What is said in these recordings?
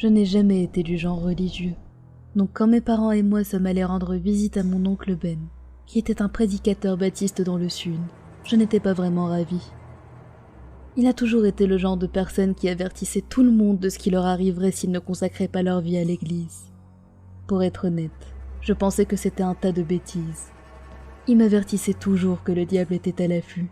Je n'ai jamais été du genre religieux, donc quand mes parents et moi sommes allés rendre visite à mon oncle Ben, qui était un prédicateur baptiste dans le sud, je n'étais pas vraiment ravie. Il a toujours été le genre de personne qui avertissait tout le monde de ce qui leur arriverait s'ils ne consacraient pas leur vie à l'église. Pour être honnête, je pensais que c'était un tas de bêtises. Il m'avertissait toujours que le diable était à l'affût.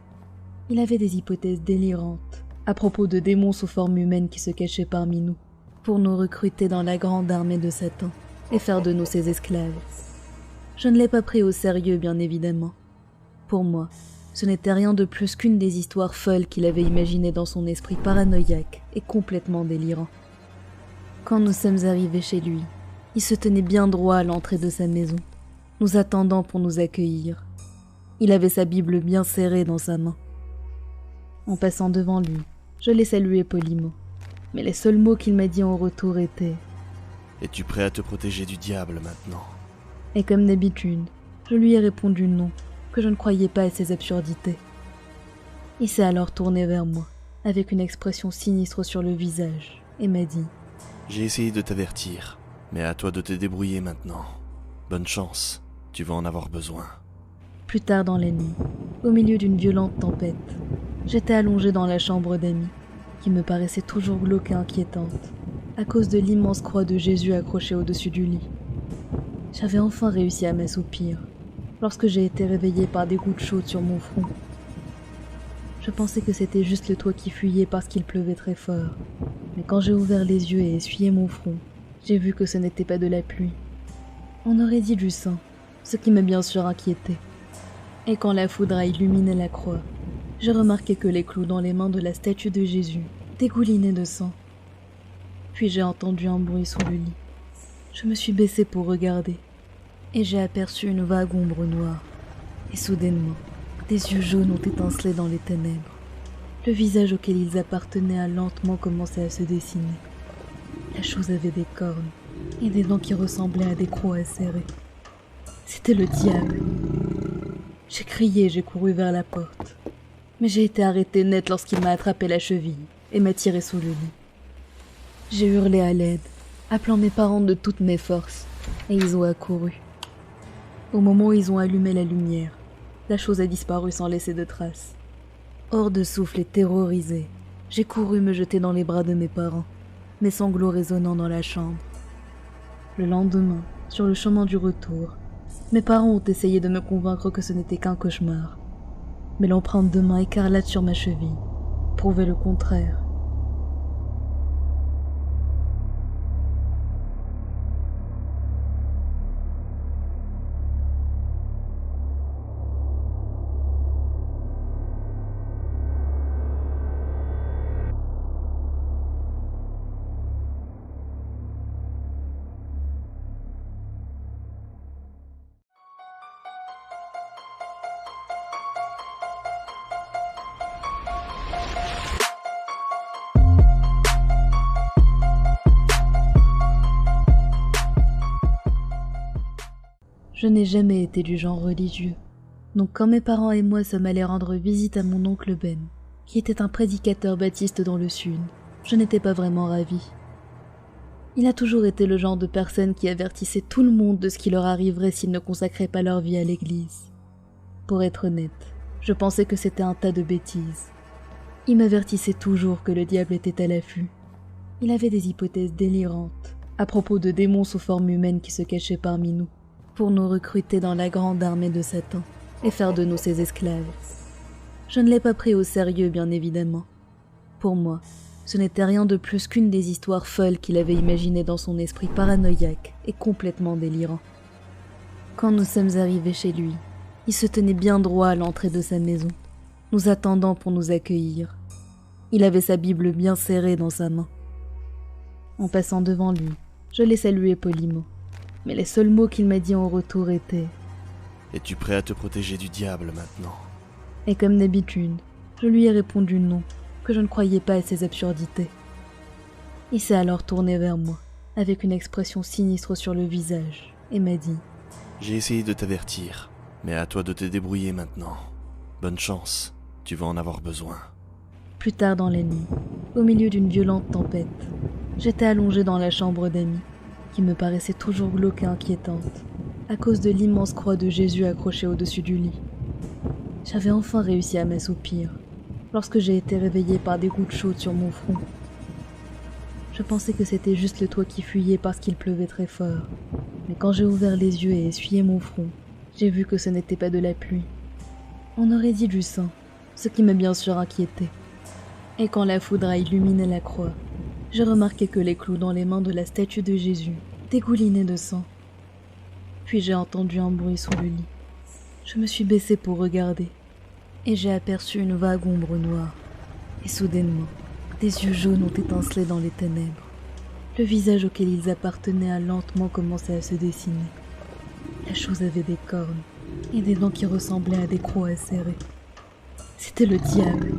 Il avait des hypothèses délirantes à propos de démons sous forme humaine qui se cachaient parmi nous, pour nous recruter dans la grande armée de Satan et faire de nous ses esclaves. Je ne l'ai pas pris au sérieux, bien évidemment. Pour moi, ce n'était rien de plus qu'une des histoires folles qu'il avait imaginées dans son esprit paranoïaque et complètement délirant. Quand nous sommes arrivés chez lui, il se tenait bien droit à l'entrée de sa maison, nous attendant pour nous accueillir. Il avait sa Bible bien serrée dans sa main. En passant devant lui, je l'ai salué poliment, mais les seuls mots qu'il m'a dit en retour étaient « Es-tu prêt à te protéger du diable maintenant ?» Et comme d'habitude, je lui ai répondu non, que je ne croyais pas à ces absurdités. Il s'est alors tourné vers moi, avec une expression sinistre sur le visage, et m'a dit « J'ai essayé de t'avertir, mais à toi de te débrouiller maintenant. Bonne chance, tu vas en avoir besoin. » Plus tard dans la nuit, au milieu d'une violente tempête, j'étais allongée dans la chambre d'amis, qui me paraissait toujours glauque et inquiétante, à cause de l'immense croix de Jésus accrochée au-dessus du lit. J'avais enfin réussi à m'assoupir, lorsque j'ai été réveillée par des gouttes chaudes sur mon front. Je pensais que c'était juste le toit qui fuyait parce qu'il pleuvait très fort, mais quand j'ai ouvert les yeux et essuyé mon front, j'ai vu que ce n'était pas de la pluie. On aurait dit du sang, ce qui m'a bien sûr inquiétée. Et quand la foudre a illuminé la croix, j'ai remarqué que les clous dans les mains de la statue de Jésus dégoulinaient de sang. Puis j'ai entendu un bruit sous le lit. Je me suis baissée pour regarder, et j'ai aperçu une vague ombre noire. Et soudainement, des yeux jaunes ont étincelé dans les ténèbres. Le visage auquel ils appartenaient a lentement commencé à se dessiner. La chose avait des cornes et des dents qui ressemblaient à des crocs acérés. C'était le diable. J'ai crié et j'ai couru vers la porte. Mais j'ai été arrêtée net lorsqu'il m'a attrapé la cheville et m'a tiré sous le lit. J'ai hurlé à l'aide, appelant mes parents de toutes mes forces, et ils ont accouru. Au moment où ils ont allumé la lumière, la chose a disparu sans laisser de traces. Hors de souffle et terrorisée, j'ai couru me jeter dans les bras de mes parents, mes sanglots résonnant dans la chambre. Le lendemain, sur le chemin du retour, mes parents ont essayé de me convaincre que ce n'était qu'un cauchemar. Mais l'empreinte de main écarlate sur ma cheville prouvait le contraire. Je n'ai jamais été du genre religieux, donc quand mes parents et moi sommes allés rendre visite à mon oncle Ben, qui était un prédicateur baptiste dans le sud, je n'étais pas vraiment ravie. Il a toujours été le genre de personne qui avertissait tout le monde de ce qui leur arriverait s'ils ne consacraient pas leur vie à l'église. Pour être honnête, je pensais que c'était un tas de bêtises. Il m'avertissait toujours que le diable était à l'affût. Il avait des hypothèses délirantes à propos de démons sous forme humaine qui se cachaient parmi nous, pour nous recruter dans la grande armée de Satan et faire de nous ses esclaves. Je ne l'ai pas pris au sérieux, bien évidemment. Pour moi, ce n'était rien de plus qu'une des histoires folles qu'il avait imaginées dans son esprit paranoïaque et complètement délirant. Quand nous sommes arrivés chez lui, il se tenait bien droit à l'entrée de sa maison, nous attendant pour nous accueillir. Il avait sa Bible bien serrée dans sa main. En passant devant lui, je l'ai salué poliment, mais les seuls mots qu'il m'a dit en retour étaient « Es-tu prêt à te protéger du diable maintenant ?» Et comme d'habitude, je lui ai répondu non, que je ne croyais pas à ces absurdités. Il s'est alors tourné vers moi, avec une expression sinistre sur le visage, et m'a dit « J'ai essayé de t'avertir, mais à toi de te débrouiller maintenant. Bonne chance, tu vas en avoir besoin. » Plus tard dans la nuit, au milieu d'une violente tempête, J'étais allongée dans la chambre d'Amy, qui me paraissait toujours glauque et inquiétante, à cause de l'immense croix de Jésus accrochée au-dessus du lit. J'avais enfin réussi à m'assoupir, lorsque j'ai été réveillée par des gouttes chaudes sur mon front. Je pensais que c'était juste le toit qui fuyait parce qu'il pleuvait très fort, mais quand j'ai ouvert les yeux et essuyé mon front, j'ai vu que ce n'était pas de la pluie. On aurait dit du sang, ce qui m'a bien sûr inquiété. Et quand la foudre a illuminé la croix, j'ai remarqué que les clous dans les mains de la statue de Jésus dégoulinaient de sang. Puis j'ai entendu un bruit sous le lit. Je me suis baissée pour regarder, et j'ai aperçu une vague ombre noire. Et soudainement, des yeux jaunes ont étincelé dans les ténèbres. Le visage auquel ils appartenaient a lentement commencé à se dessiner. La chose avait des cornes et des dents qui ressemblaient à des crocs acérés. C'était le diable.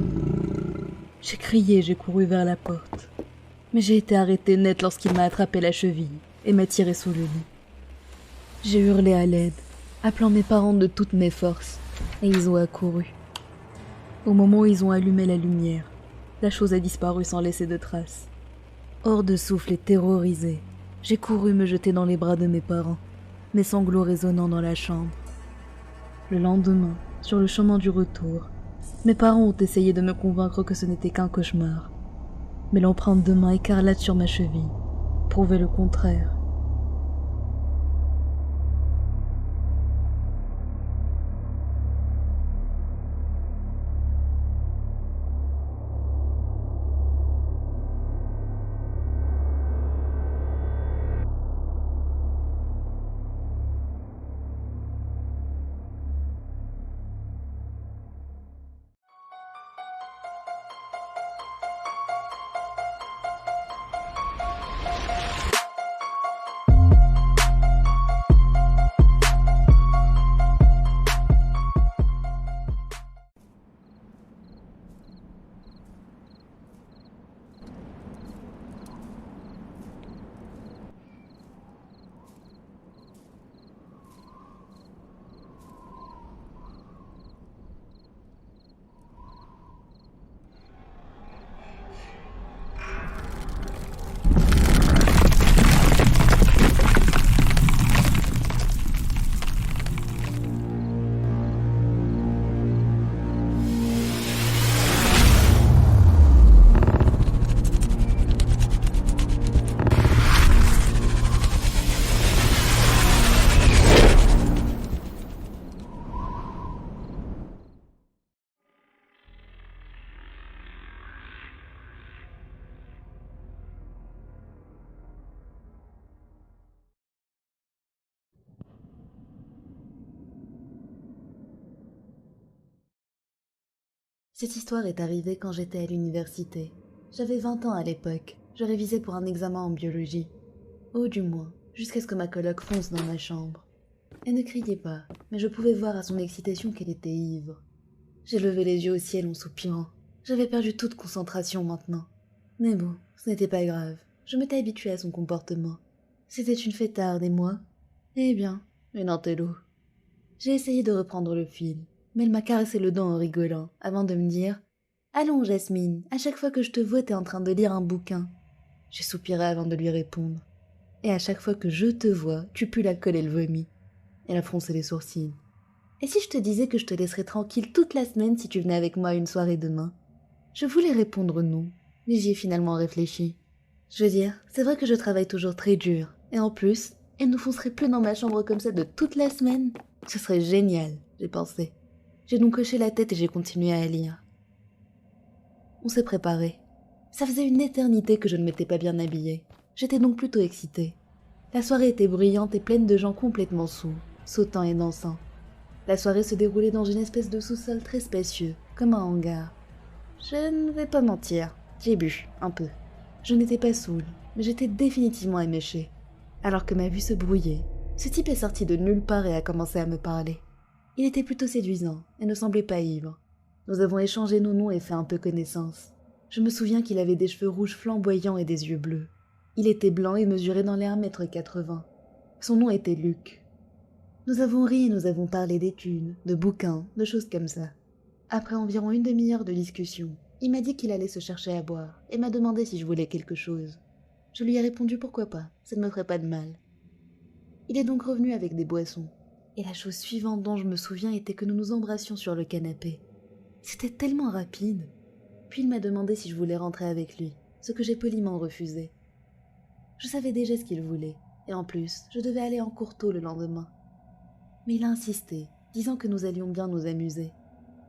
J'ai crié et j'ai couru vers la porte. Mais j'ai été arrêtée net lorsqu'il m'a attrapé la cheville et m'a tiré sous le lit. J'ai hurlé à l'aide, appelant mes parents de toutes mes forces, et ils ont accouru. Au moment où ils ont allumé la lumière, la chose a disparu sans laisser de traces. Hors de souffle et terrorisée, j'ai couru me jeter dans les bras de mes parents, mes sanglots résonnant dans la chambre. Le lendemain, sur le chemin du retour, mes parents ont essayé de me convaincre que ce n'était qu'un cauchemar. Mais l'empreinte de main écarlate sur ma cheville prouvait le contraire. Cette histoire est arrivée quand j'étais à l'université. J'avais 20 ans à l'époque. Je révisais pour un examen en biologie. Oh, du moins, jusqu'à ce que ma coloc fonce dans ma chambre. Elle ne criait pas, mais je pouvais voir à son excitation qu'elle était ivre. J'ai levé les yeux au ciel en soupirant. J'avais perdu toute concentration maintenant. Mais bon, ce n'était pas grave. Je m'étais habituée à son comportement. C'était une fêtarde et moi, eh bien, une intello. J'ai essayé de reprendre le fil, mais elle m'a caressé le dos en rigolant, avant de me dire « Allons, Jasmine, à chaque fois que je te vois, t'es en train de lire un bouquin. » J'ai soupiré avant de lui répondre. « Et à chaque fois que je te vois, tu pues l'alcool et le vomi. » Elle a froncé les sourcils. « Et si je te disais que je te laisserais tranquille toute la semaine si tu venais avec moi une soirée demain ?» Je voulais répondre non, mais j'y ai finalement réfléchi. Je veux dire, c'est vrai que je travaille toujours très dur, et en plus, elle nous foncerait plus dans ma chambre comme ça de toute la semaine. Ce serait génial, j'ai pensé. J'ai donc hoché la tête et j'ai continué à lire. On s'est préparé. Ça faisait une éternité que je ne m'étais pas bien habillée. J'étais donc plutôt excitée. La soirée était bruyante et pleine de gens complètement saouls, sautant et dansant. La soirée se déroulait dans une espèce de sous-sol très spacieux, comme un hangar. Je ne vais pas mentir, j'ai bu, un peu. Je n'étais pas saoule, mais j'étais définitivement éméchée. Alors que ma vue se brouillait, ce type est sorti de nulle part et a commencé à me parler. Il était plutôt séduisant et ne semblait pas ivre. Nous avons échangé nos noms et fait un peu connaissance. Je me souviens qu'il avait des cheveux rouges flamboyants et des yeux bleus. Il était blanc et mesurait dans les 1,80 m. Son nom était Luc. Nous avons ri et nous avons parlé d'études, de bouquins, de choses comme ça. Après environ une demi-heure de discussion, il m'a dit qu'il allait se chercher à boire et m'a demandé si je voulais quelque chose. Je lui ai répondu pourquoi pas, ça ne me ferait pas de mal. Il est donc revenu avec des boissons. Et la chose suivante dont je me souviens était que nous nous embrassions sur le canapé. C'était tellement rapide. Puis il m'a demandé si je voulais rentrer avec lui, ce que j'ai poliment refusé. Je savais déjà ce qu'il voulait, et en plus, je devais aller en cours tôt le lendemain. Mais il a insisté, disant que nous allions bien nous amuser.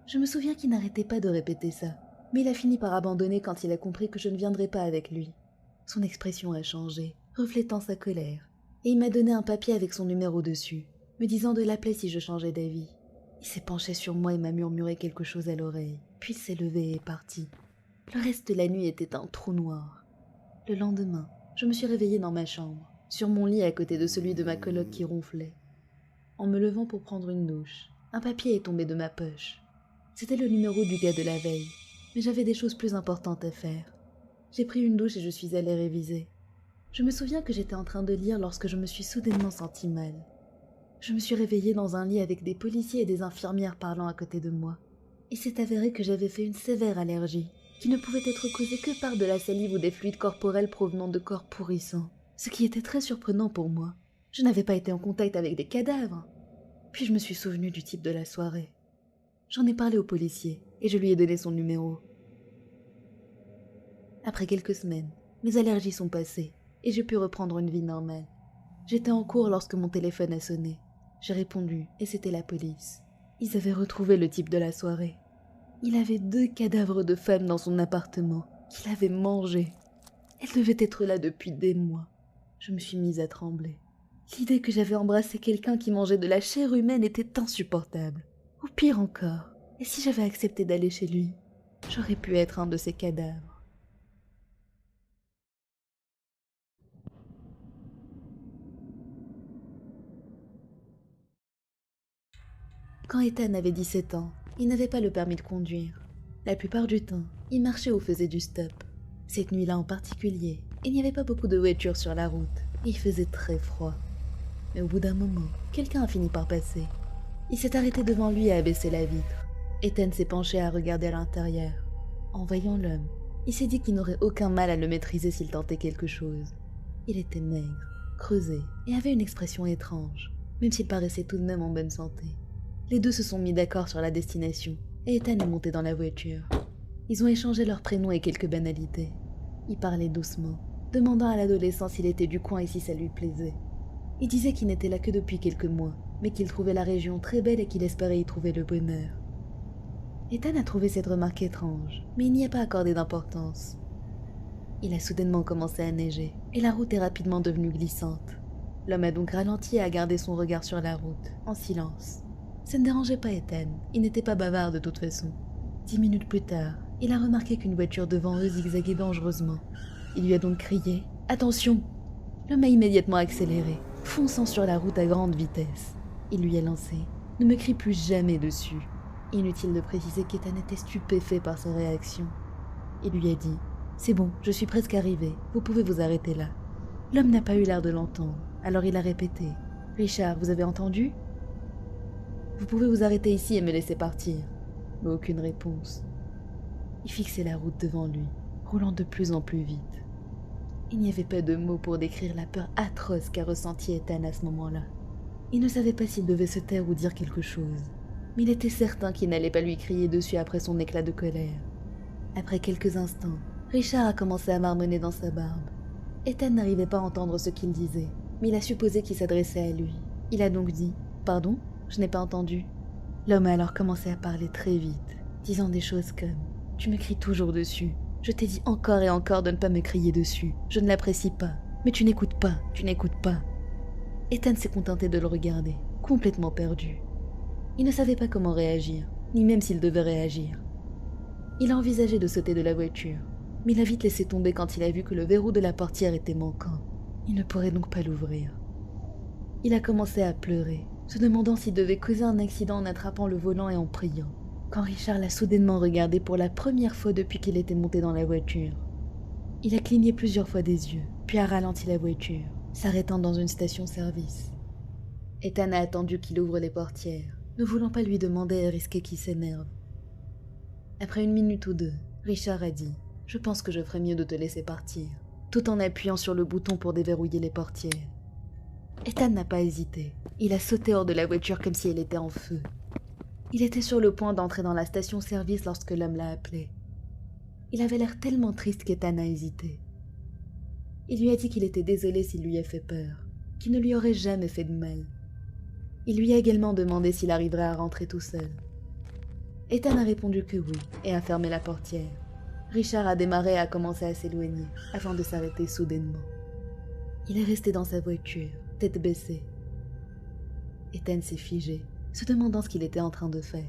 Je me souviens qu'il n'arrêtait pas de répéter ça, mais il a fini par abandonner quand il a compris que je ne viendrais pas avec lui. Son expression a changé, reflétant sa colère, et il m'a donné un papier avec son numéro dessus, me disant de l'appeler si je changeais d'avis. Il s'est penché sur moi et m'a murmuré quelque chose à l'oreille, puis il s'est levé et est parti. Le reste de la nuit était un trou noir. Le lendemain, je me suis réveillée dans ma chambre, sur mon lit à côté de celui de ma coloc qui ronflait. En me levant pour prendre une douche, un papier est tombé de ma poche. C'était le numéro du gars de la veille, mais j'avais des choses plus importantes à faire. J'ai pris une douche et je suis allée réviser. Je me souviens que j'étais en train de lire lorsque je me suis soudainement sentie mal. Je me suis réveillée dans un lit avec des policiers et des infirmières parlant à côté de moi. Il s'est avéré que j'avais fait une sévère allergie, qui ne pouvait être causée que par de la salive ou des fluides corporels provenant de corps pourrissants, ce qui était très surprenant pour moi. Je n'avais pas été en contact avec des cadavres. Puis je me suis souvenue du type de la soirée. J'en ai parlé au policier, et je lui ai donné son numéro. Après quelques semaines, mes allergies sont passées, et j'ai pu reprendre une vie normale. J'étais en cours lorsque mon téléphone a sonné. J'ai répondu, et c'était la police. Ils avaient retrouvé le type de la soirée. Il avait 2 cadavres de femmes dans son appartement, qu'il avait mangés. Elles devaient être là depuis des mois. Je me suis mise à trembler. L'idée que j'avais embrassé quelqu'un qui mangeait de la chair humaine était insupportable. Ou pire encore, et si j'avais accepté d'aller chez lui, j'aurais pu être un de ces cadavres. Quand Ethan avait 17 ans, il n'avait pas le permis de conduire. La plupart du temps, il marchait ou faisait du stop. Cette nuit-là en particulier, il n'y avait pas beaucoup de voitures sur la route, et il faisait très froid. Mais au bout d'un moment, quelqu'un a fini par passer. Il s'est arrêté devant lui et a baissé la vitre. Ethan s'est penché à regarder à l'intérieur. En voyant l'homme, il s'est dit qu'il n'aurait aucun mal à le maîtriser s'il tentait quelque chose. Il était maigre, creusé et avait une expression étrange, même s'il paraissait tout de même en bonne santé. Les deux se sont mis d'accord sur la destination et Ethan est monté dans la voiture. Ils ont échangé leurs prénoms et quelques banalités. Il parlait doucement, demandant à l'adolescent s'il était du coin et si ça lui plaisait. Il disait qu'il n'était là que depuis quelques mois, mais qu'il trouvait la région très belle et qu'il espérait y trouver le bonheur. Ethan a trouvé cette remarque étrange, mais il n'y a pas accordé d'importance. Il a soudainement commencé à neiger, et la route est rapidement devenue glissante. L'homme a donc ralenti et a gardé son regard sur la route, en silence. Ça ne dérangeait pas Ethan, il n'était pas bavard de toute façon. 10 minutes plus tard, il a remarqué qu'une voiture devant eux zigzaguait dangereusement. Il lui a donc crié « Attention !» L'homme a immédiatement accéléré, fonçant sur la route à grande vitesse. Il lui a lancé « Ne me crie plus jamais dessus !» Inutile de préciser qu'Ethan était stupéfait par sa réaction. Il lui a dit « C'est bon, je suis presque arrivé, vous pouvez vous arrêter là. » L'homme n'a pas eu l'air de l'entendre, alors il a répété « Richard, vous avez entendu ? Vous pouvez vous arrêter ici et me laisser partir. » Mais aucune réponse. Il fixait la route devant lui, roulant de plus en plus vite. Il n'y avait pas de mots pour décrire la peur atroce qu'a ressentie Ethan à ce moment-là. Il ne savait pas s'il devait se taire ou dire quelque chose, mais il était certain qu'il n'allait pas lui crier dessus après son éclat de colère. Après quelques instants, Richard a commencé à marmonner dans sa barbe. Ethan n'arrivait pas à entendre ce qu'il disait, mais il a supposé qu'il s'adressait à lui. Il a donc dit « Pardon, je n'ai pas entendu ». L'homme a alors commencé à parler très vite, disant des choses comme « Tu me cries toujours dessus. Je t'ai dit encore et encore de ne pas me crier dessus. Je ne l'apprécie pas. Mais tu n'écoutes pas, tu n'écoutes pas. » Ethan s'est contenté de le regarder, complètement perdu. Il ne savait pas comment réagir, ni même s'il devait réagir. Il a envisagé de sauter de la voiture, mais il a vite laissé tomber quand il a vu que le verrou de la portière était manquant. Il ne pourrait donc pas l'ouvrir. Il a commencé à pleurer, se demandant s'il devait causer un accident en attrapant le volant et en priant, quand Richard l'a soudainement regardé pour la première fois depuis qu'il était monté dans la voiture. Il a cligné plusieurs fois des yeux, puis a ralenti la voiture, s'arrêtant dans une station-service. Ethan a attendu qu'il ouvre les portières, ne voulant pas lui demander et risquer qu'il s'énerve. Après 1 minute ou deux, Richard a dit « Je pense que je ferais mieux de te laisser partir. tout en appuyant sur le bouton pour déverrouiller les portières. Ethan n'a pas hésité. Il a sauté hors de la voiture comme si elle était en feu. Il était sur le point d'entrer dans la station-service lorsque l'homme l'a appelé. Il avait l'air tellement triste qu'Ethan a hésité. Il lui a dit qu'il était désolé s'il lui a fait peur, qu'il ne lui aurait jamais fait de mal. Il lui a également demandé s'il arriverait à rentrer tout seul. Ethan a répondu que oui et a fermé la portière. Richard a démarré et a commencé à s'éloigner avant de s'arrêter soudainement. Il est resté dans sa voiture, tête baissée. Ethan s'est figé, se demandant ce qu'il était en train de faire.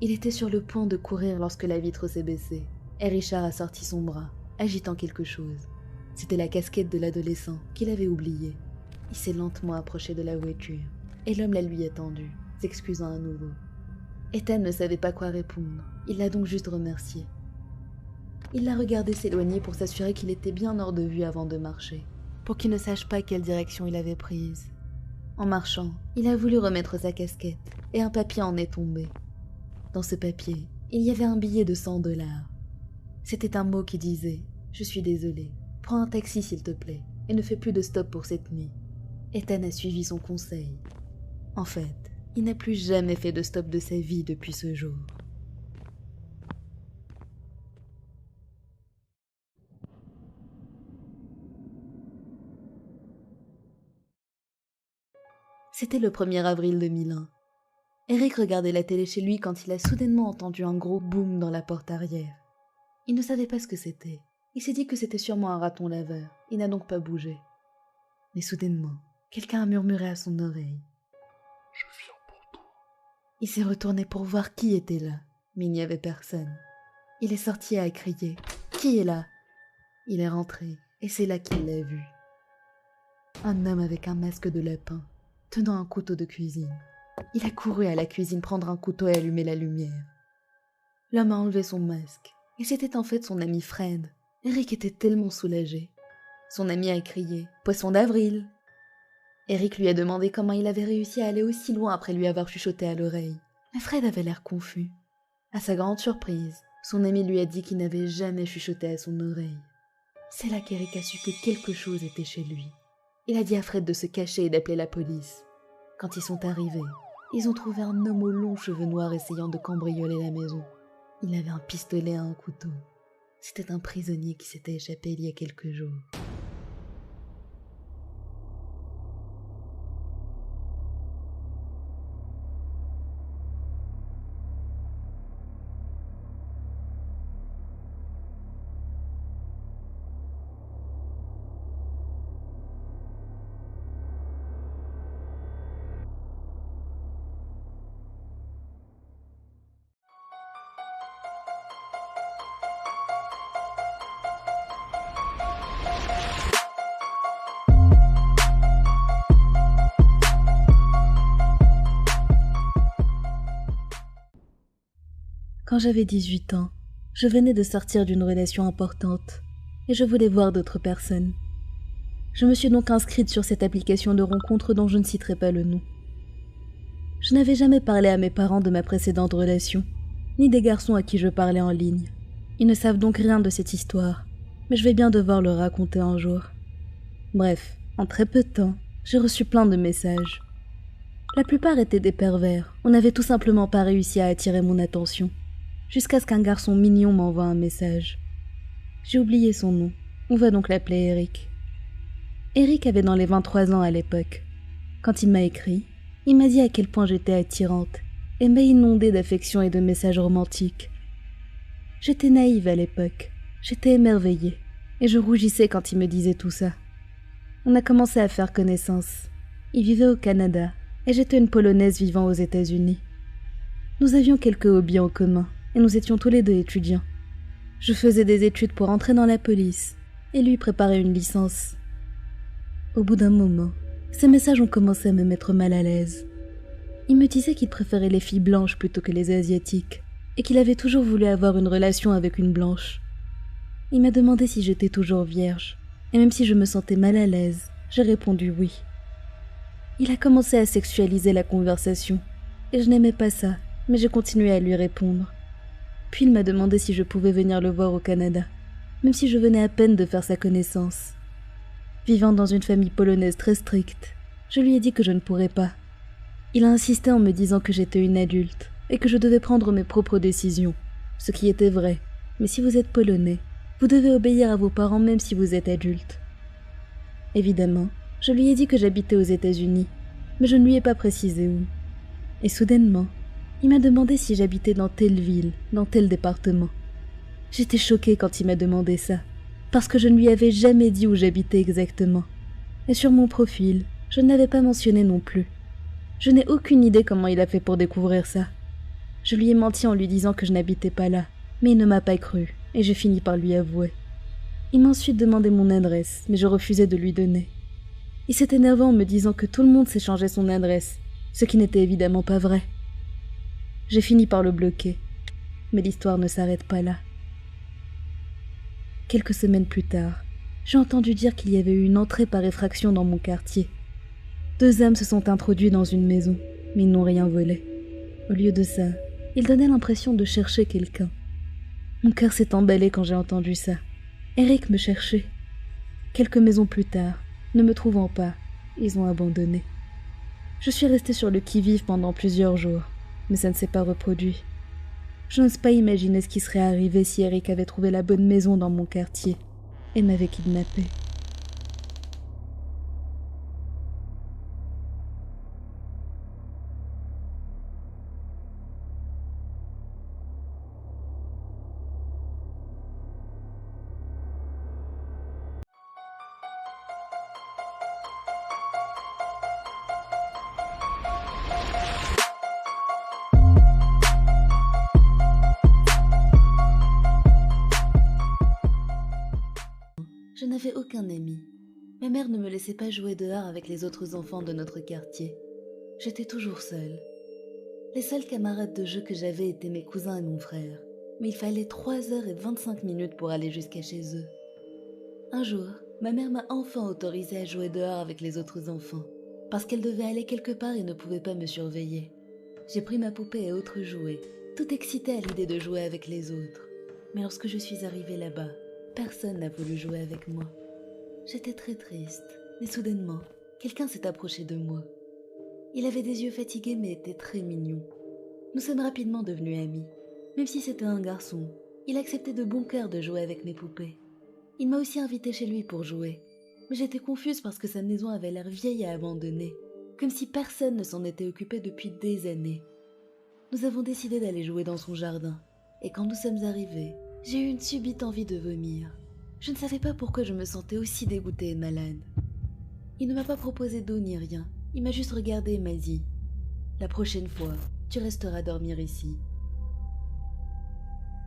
Il était sur le point de courir lorsque la vitre s'est baissée et Richard a sorti son bras, agitant quelque chose. C'était la casquette de l'adolescent qu'il avait oubliée. Il s'est lentement approché de la voiture et l'homme la lui a tendue, s'excusant à nouveau. Ethan ne savait pas quoi répondre, il l'a donc juste remercié. Il l'a regardé s'éloigner pour s'assurer qu'il était bien hors de vue avant de marcher, pour qu'il ne sache pas quelle direction il avait prise. En marchant, il a voulu remettre sa casquette, et un papier en est tombé. Dans ce papier, il y avait un billet de $100. C'était un mot qui disait « Je suis désolé, prends un taxi s'il te plaît, et ne fais plus de stop pour cette nuit. » Ethan a suivi son conseil. En fait, il n'a plus jamais fait de stop de sa vie depuis ce jour. C'était le 1er avril 2001. Eric regardait la télé chez lui quand il a soudainement entendu un gros boom dans la porte arrière. Il ne savait pas ce que c'était. Il s'est dit que c'était sûrement un raton laveur. Il n'a donc pas bougé. Mais soudainement, quelqu'un a murmuré à son oreille. « Je viens pour toi. » Il s'est retourné pour voir qui était là, mais il n'y avait personne. Il est sorti et a crié « Qui est là ?» Il est rentré, et c'est là qu'il l'a vu. Un homme avec un masque de lapin, tenant un couteau de cuisine. Il a couru à la cuisine prendre un couteau et allumer la lumière. L'homme a enlevé son masque, et c'était en fait son ami Fred. Eric était tellement soulagé. Son ami a crié « Poisson d'avril !» Eric lui a demandé comment il avait réussi à aller aussi loin après lui avoir chuchoté à l'oreille. Mais Fred avait l'air confus. À sa grande surprise, son ami lui a dit qu'il n'avait jamais chuchoté à son oreille. C'est là qu'Eric a su que quelque chose était chez lui. Il a dit à Fred de se cacher et d'appeler la police. Quand ils sont arrivés, ils ont trouvé un homme aux longs cheveux noirs essayant de cambrioler la maison. Il avait un pistolet et un couteau. C'était un prisonnier qui s'était échappé il y a quelques jours. Quand j'avais 18 ans, je venais de sortir d'une relation importante et je voulais voir d'autres personnes. Je me suis donc inscrite sur cette application de rencontre dont je ne citerai pas le nom. Je n'avais jamais parlé à mes parents de ma précédente relation, ni des garçons à qui je parlais en ligne. Ils ne savent donc rien de cette histoire, mais je vais bien devoir leur raconter un jour. Bref, en très peu de temps, j'ai reçu plein de messages. La plupart étaient des pervers, on n'avait tout simplement pas réussi à attirer mon attention. Jusqu'à ce qu'un garçon mignon m'envoie un message. J'ai oublié son nom, on va donc l'appeler Eric. Eric avait dans les 23 ans à l'époque. Quand il m'a écrit, il m'a dit à quel point j'étais attirante et m'a inondée d'affection et de messages romantiques. J'étais naïve à l'époque, j'étais émerveillée et je rougissais quand il me disait tout ça. On a commencé à faire connaissance. Il vivait au Canada et j'étais une Polonaise vivant aux États-Unis. Nous avions quelques hobbies en commun. Et nous étions tous les deux étudiants. Je faisais des études pour entrer dans la police, et lui préparait une licence. Au bout d'un moment, ces messages ont commencé à me mettre mal à l'aise. Il me disait qu'il préférait les filles blanches plutôt que les asiatiques, et qu'il avait toujours voulu avoir une relation avec une blanche. Il m'a demandé si j'étais toujours vierge, et même si je me sentais mal à l'aise, j'ai répondu oui. Il a commencé à sexualiser la conversation, et je n'aimais pas ça, mais j'ai continué à lui répondre. Puis il m'a demandé si je pouvais venir le voir au Canada. même si je venais à peine de faire sa connaissance. Vivant dans une famille polonaise très stricte, je lui ai dit que je ne pourrais pas. Il a insisté en me disant que j'étais une adulte et que je devais prendre mes propres décisions, ce qui était vrai. Mais si vous êtes polonais, vous devez obéir à vos parents même si vous êtes adulte. Évidemment, je lui ai dit que j'habitais aux États-Unis, mais je ne lui ai pas précisé où. Et soudainement, il m'a demandé si j'habitais dans telle ville, dans tel département. J'étais choquée quand il m'a demandé ça, parce que je ne lui avais jamais dit où j'habitais exactement. Et sur mon profil, je ne l'avais pas mentionné non plus. Je n'ai aucune idée comment il a fait pour découvrir ça. Je lui ai menti en lui disant que je n'habitais pas là, mais il ne m'a pas cru, et j'ai fini par lui avouer. Il m'a ensuite demandé mon adresse, mais je refusais de lui donner. Il s'est énervé en me disant que tout le monde s'échangeait son adresse, ce qui n'était évidemment pas vrai. J'ai fini par le bloquer, mais l'histoire ne s'arrête pas là. Quelques semaines plus tard, j'ai entendu dire qu'il y avait eu une entrée par effraction dans mon quartier. 2 hommes se sont introduits dans une maison, mais ils n'ont rien volé. Au lieu de ça, ils donnaient l'impression de chercher quelqu'un. Mon cœur s'est emballé quand j'ai entendu ça. Eric me cherchait. Quelques maisons plus tard, ne me trouvant pas, ils ont abandonné. Je suis restée sur le qui-vive pendant plusieurs jours, mais ça ne s'est pas reproduit. Je n'ose pas imaginer ce qui serait arrivé si Eric avait trouvé la bonne maison dans mon quartier et m'avait kidnappée. Je n'avais aucun ami. Ma mère ne me laissait pas jouer dehors avec les autres enfants de notre quartier. J'étais toujours seule. Les seuls camarades de jeu que j'avais étaient mes cousins et mon frère, mais il fallait 3h25 pour aller jusqu'à chez eux. Un jour, ma mère m'a enfin autorisée à jouer dehors avec les autres enfants, parce qu'elle devait aller quelque part et ne pouvait pas me surveiller. J'ai pris ma poupée et autres jouets, tout excitée à l'idée de jouer avec les autres. Mais lorsque je suis arrivée là-bas, personne n'a voulu jouer avec moi. J'étais très triste, et soudainement, quelqu'un s'est approché de moi. Il avait des yeux fatigués mais était très mignon. Nous sommes rapidement devenus amis. Même si c'était un garçon, il acceptait de bon cœur de jouer avec mes poupées. Il m'a aussi invité chez lui pour jouer, mais j'étais confuse parce que sa maison avait l'air vieille et abandonnée, comme si personne ne s'en était occupé depuis des années. Nous avons décidé d'aller jouer dans son jardin, et quand nous sommes arrivés, j'ai eu une subite envie de vomir. Je ne savais pas pourquoi je me sentais aussi dégoûtée et malade. Il ne m'a pas proposé d'eau ni rien, il m'a juste regardé et m'a dit « La prochaine fois, tu resteras dormir ici. »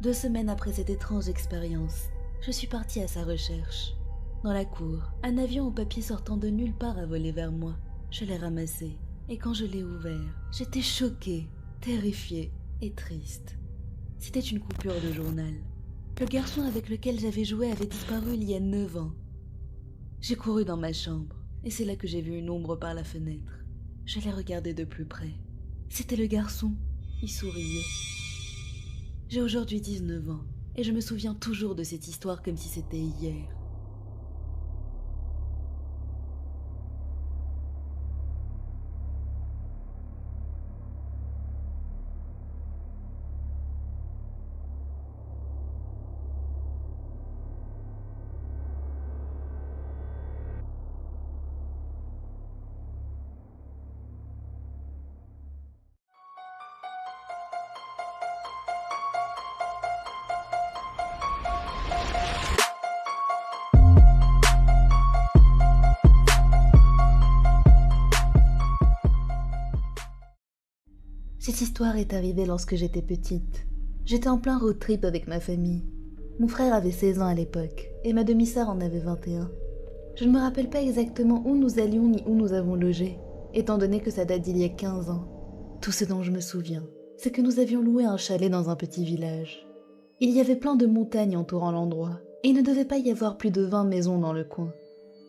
2 semaines après cette étrange expérience, je suis partie à sa recherche. Dans la cour, un avion en papier sortant de nulle part a volé vers moi. Je l'ai ramassé, et quand je l'ai ouvert, j'étais choquée, terrifiée et triste. C'était une coupure de journal. Le garçon avec lequel j'avais joué avait disparu il y a 9 ans. J'ai couru dans ma chambre, et c'est là que j'ai vu une ombre par la fenêtre. Je l'ai regardé de plus près. C'était le garçon. Il souriait. J'ai aujourd'hui 19 ans, et je me souviens toujours de cette histoire comme si c'était hier. Cette histoire est arrivée lorsque j'étais petite. J'étais en plein road trip avec ma famille. Mon frère avait 16 ans à l'époque, et ma demi-sœur en avait 21. Je ne me rappelle pas exactement où nous allions ni où nous avons logé, étant donné que ça date d'il y a 15 ans. Tout ce dont je me souviens, c'est que nous avions loué un chalet dans un petit village. Il y avait plein de montagnes entourant l'endroit, et il ne devait pas y avoir plus de 20 maisons dans le coin.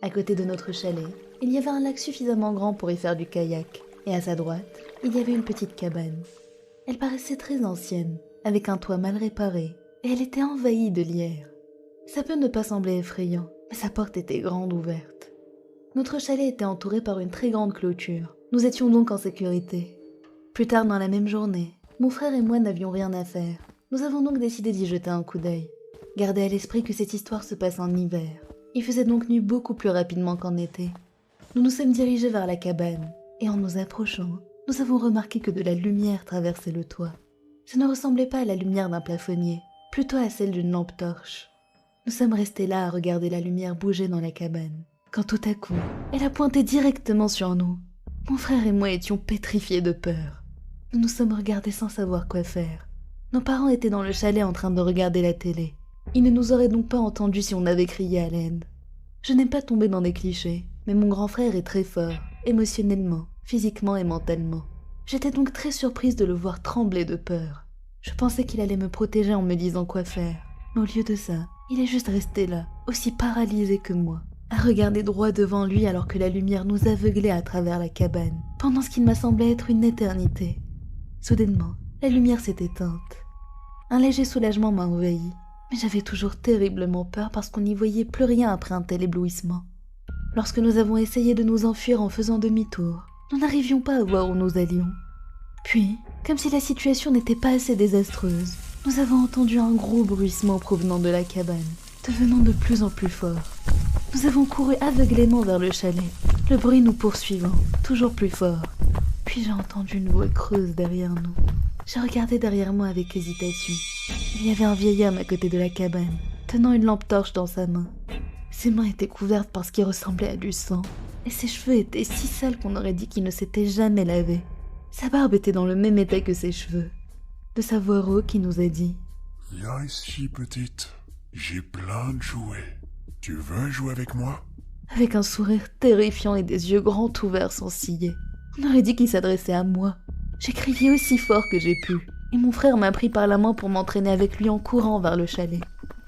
À côté de notre chalet, il y avait un lac suffisamment grand pour y faire du kayak, et à sa droite, il y avait une petite cabane. Elle paraissait très ancienne, avec un toit mal réparé, et elle était envahie de lierre. Ça peut ne pas sembler effrayant, mais sa porte était grande ouverte. Notre chalet était entouré par une très grande clôture. Nous étions donc en sécurité. Plus tard dans la même journée, mon frère et moi n'avions rien à faire. Nous avons donc décidé d'y jeter un coup d'œil. Gardez à l'esprit que cette histoire se passe en hiver. Il faisait donc nuit beaucoup plus rapidement qu'en été. Nous nous sommes dirigés vers la cabane, et en nous approchant, nous avons remarqué que de la lumière traversait le toit. Ça ne ressemblait pas à la lumière d'un plafonnier, plutôt à celle d'une lampe torche. Nous sommes restés là à regarder la lumière bouger dans la cabane, quand tout à coup, elle a pointé directement sur nous. Mon frère et moi étions pétrifiés de peur. Nous nous sommes regardés sans savoir quoi faire. Nos parents étaient dans le chalet en train de regarder la télé. Ils ne nous auraient donc pas entendus si on avait crié à l'aide. Je n'aime pas tomber dans des clichés, mais mon grand frère est très fort, émotionnellement, physiquement et mentalement. J'étais donc très surprise de le voir trembler de peur. Je pensais qu'il allait me protéger en me disant quoi faire. Mais au lieu de ça, il est juste resté là, aussi paralysé que moi, à regarder droit devant lui alors que la lumière nous aveuglait à travers la cabane, pendant ce qu'il m'a semblé être une éternité. Soudainement, la lumière s'est éteinte. Un léger soulagement m'a envahi, mais j'avais toujours terriblement peur parce qu'on n'y voyait plus rien après un tel éblouissement. Lorsque nous avons essayé de nous enfuir en faisant demi-tour, nous n'arrivions pas à voir où nous allions. Puis, comme si la situation n'était pas assez désastreuse, nous avons entendu un gros bruissement provenant de la cabane, devenant de plus en plus fort. Nous avons couru aveuglément vers le chalet, le bruit nous poursuivant, toujours plus fort. Puis j'ai entendu une voix creuse derrière nous. J'ai regardé derrière moi avec hésitation. Il y avait un vieil homme à côté de la cabane, tenant une lampe torche dans sa main. Ses mains étaient couvertes par ce qui ressemblait à du sang, et ses cheveux étaient si sales qu'on aurait dit qu'il ne s'était jamais lavé. Sa barbe était dans le même état que ses cheveux. De sa voix rauque, il nous a dit « Viens ici, petite. J'ai plein de jouets. Tu veux jouer avec moi ?» Avec un sourire terrifiant et des yeux grands ouverts sans ciller. On aurait dit qu'il s'adressait à moi. J'ai crié aussi fort que j'ai pu, et mon frère m'a pris par la main pour m'entraîner avec lui en courant vers le chalet.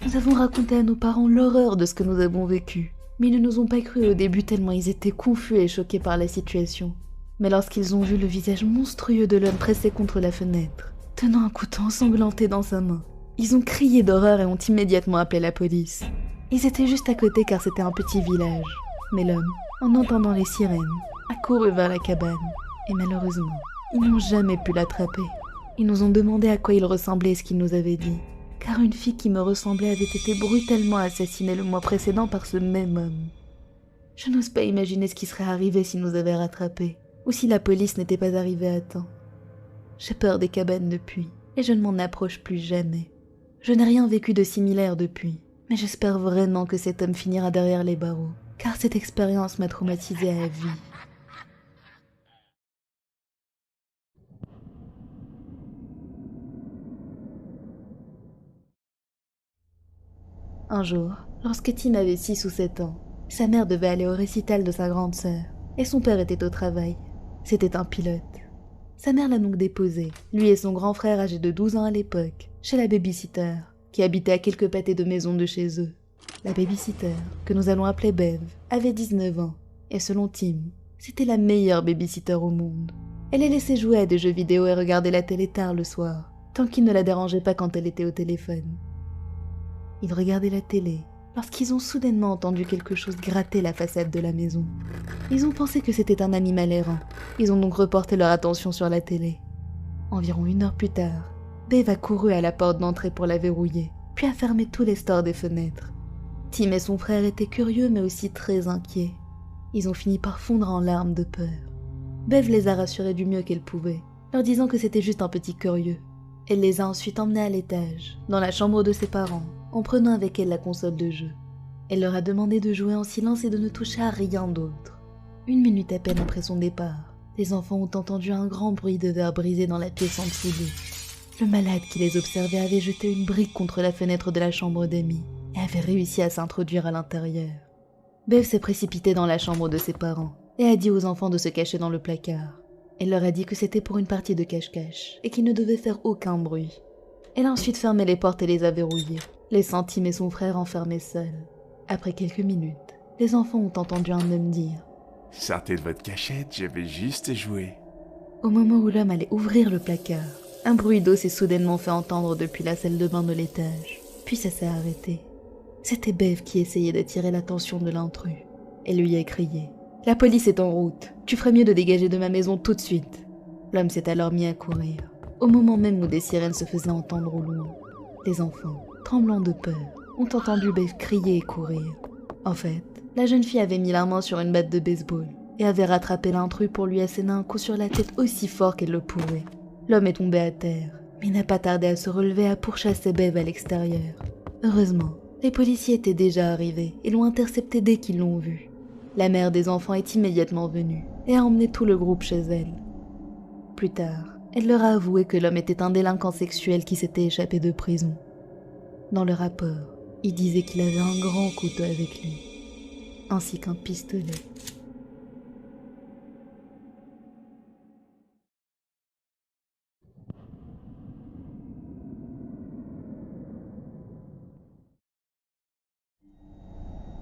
Nous avons raconté à nos parents l'horreur de ce que nous avons vécu, mais ils ne nous ont pas cru au début tellement ils étaient confus et choqués par la situation. Mais lorsqu'ils ont vu le visage monstrueux de l'homme pressé contre la fenêtre, tenant un couteau ensanglanté dans sa main, ils ont crié d'horreur et ont immédiatement appelé la police. Ils étaient juste à côté car c'était un petit village. Mais l'homme, en entendant les sirènes, a couru vers la cabane. Et malheureusement, ils n'ont jamais pu l'attraper. Ils nous ont demandé à quoi il ressemblait et ce qu'il nous avait dit. Car une fille qui me ressemblait avait été brutalement assassinée le mois précédent par ce même homme. Je n'ose pas imaginer ce qui serait arrivé s'il nous avait rattrapés, ou si la police n'était pas arrivée à temps. J'ai peur des cabanes depuis, et je ne m'en approche plus jamais. Je n'ai rien vécu de similaire depuis, mais j'espère vraiment que cet homme finira derrière les barreaux, car cette expérience m'a traumatisée à vie. Un jour, lorsque Tim avait 6 ou 7 ans, sa mère devait aller au récital de sa grande sœur, et son père était au travail. C'était un pilote. Sa mère l'a donc déposé, lui et son grand frère âgé de 12 ans à l'époque, chez la babysitter, qui habitait à quelques pâtés de maison de chez eux. La babysitter, que nous allons appeler Bev, avait 19 ans, et selon Tim, c'était la meilleure babysitter au monde. Elle les laissait jouer à des jeux vidéo et regarder la télé tard le soir, tant qu'il ne la dérangeait pas quand elle était au téléphone. Ils regardaient la télé, lorsqu'ils ont soudainement entendu quelque chose gratter la façade de la maison. Ils ont pensé que c'était un animal errant. Ils ont donc reporté leur attention sur la télé. Environ 1 heure plus tard, Bev a couru à la porte d'entrée pour la verrouiller, puis a fermé tous les stores des fenêtres. Tim et son frère étaient curieux mais aussi très inquiets. Ils ont fini par fondre en larmes de peur. Bev les a rassurés du mieux qu'elle pouvait, leur disant que c'était juste un petit curieux. Elle les a ensuite emmenés à l'étage, dans la chambre de ses parents, en prenant avec elle la console de jeu. Elle leur a demandé de jouer en silence et de ne toucher à rien d'autre. 1 minute à peine après son départ, les enfants ont entendu un grand bruit de verre brisé dans la pièce en dessous d'eux. Le malade qui les observait avait jeté une brique contre la fenêtre de la chambre d'Amy et avait réussi à s'introduire à l'intérieur. Bev s'est précipitée dans la chambre de ses parents et a dit aux enfants de se cacher dans le placard. Elle leur a dit que c'était pour une partie de cache-cache et qu'ils ne devaient faire aucun bruit. Elle a ensuite fermé les portes et les a verrouillées, laissant Tim et son frère enfermés seuls. Après quelques minutes, les enfants ont entendu un homme dire « Sortez de votre cachette, je vais juste jouer. » Au moment où l'homme allait ouvrir le placard, un bruit d'eau s'est soudainement fait entendre depuis la salle de bain de l'étage, puis ça s'est arrêté. C'était Bev qui essayait d'attirer l'attention de l'intrus. Elle lui a crié « La police est en route, tu ferais mieux de dégager de ma maison tout de suite !» L'homme s'est alors mis à courir, au moment même où des sirènes se faisaient entendre au loin. Les enfants, tremblants de peur, ont entendu Bev crier et courir. En fait, la jeune fille avait mis la main sur une batte de baseball et avait rattrapé l'intrus pour lui asséner un coup sur la tête aussi fort qu'elle le pouvait. L'homme est tombé à terre, mais n'a pas tardé à se relever et à pourchasser Bev à l'extérieur. Heureusement, les policiers étaient déjà arrivés et l'ont intercepté dès qu'ils l'ont vu. La mère des enfants est immédiatement venue et a emmené tout le groupe chez elle. Plus tard, elle leur a avoué que l'homme était un délinquant sexuel qui s'était échappé de prison. Dans le rapport, il disait qu'il avait un grand couteau avec lui, ainsi qu'un pistolet.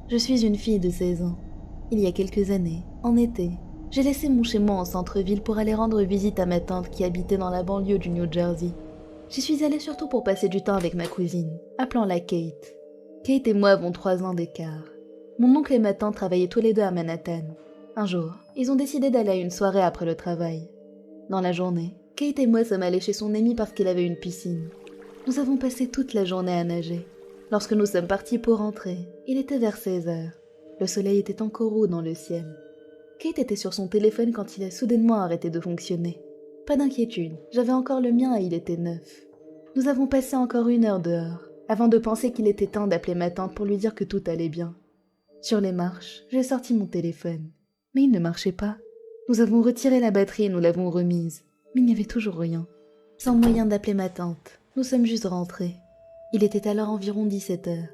Je suis une fille de 16 ans. Il y a quelques années, en été, j'ai laissé mon chez-moi en centre-ville pour aller rendre visite à ma tante qui habitait dans la banlieue du New Jersey. J'y suis allée surtout pour passer du temps avec ma cousine, appelons-la Kate. Kate et moi avons 3 ans d'écart. Mon oncle et ma tante travaillaient tous les deux à Manhattan. Un jour, ils ont décidé d'aller à une soirée après le travail. Dans la journée, Kate et moi sommes allés chez son amie parce qu'il avait une piscine. Nous avons passé toute la journée à nager. Lorsque nous sommes partis pour rentrer, il était vers 16 heures. Le soleil était encore haut dans le ciel. Kate était sur son téléphone quand il a soudainement arrêté de fonctionner. Pas d'inquiétude, j'avais encore le mien et il était neuf. Nous avons passé encore 1 heure dehors, avant de penser qu'il était temps d'appeler ma tante pour lui dire que tout allait bien. Sur les marches, j'ai sorti mon téléphone. Mais il ne marchait pas. Nous avons retiré la batterie et nous l'avons remise. Mais il n'y avait toujours rien. Sans moyen d'appeler ma tante, nous sommes juste rentrés. Il était alors environ 17 heures.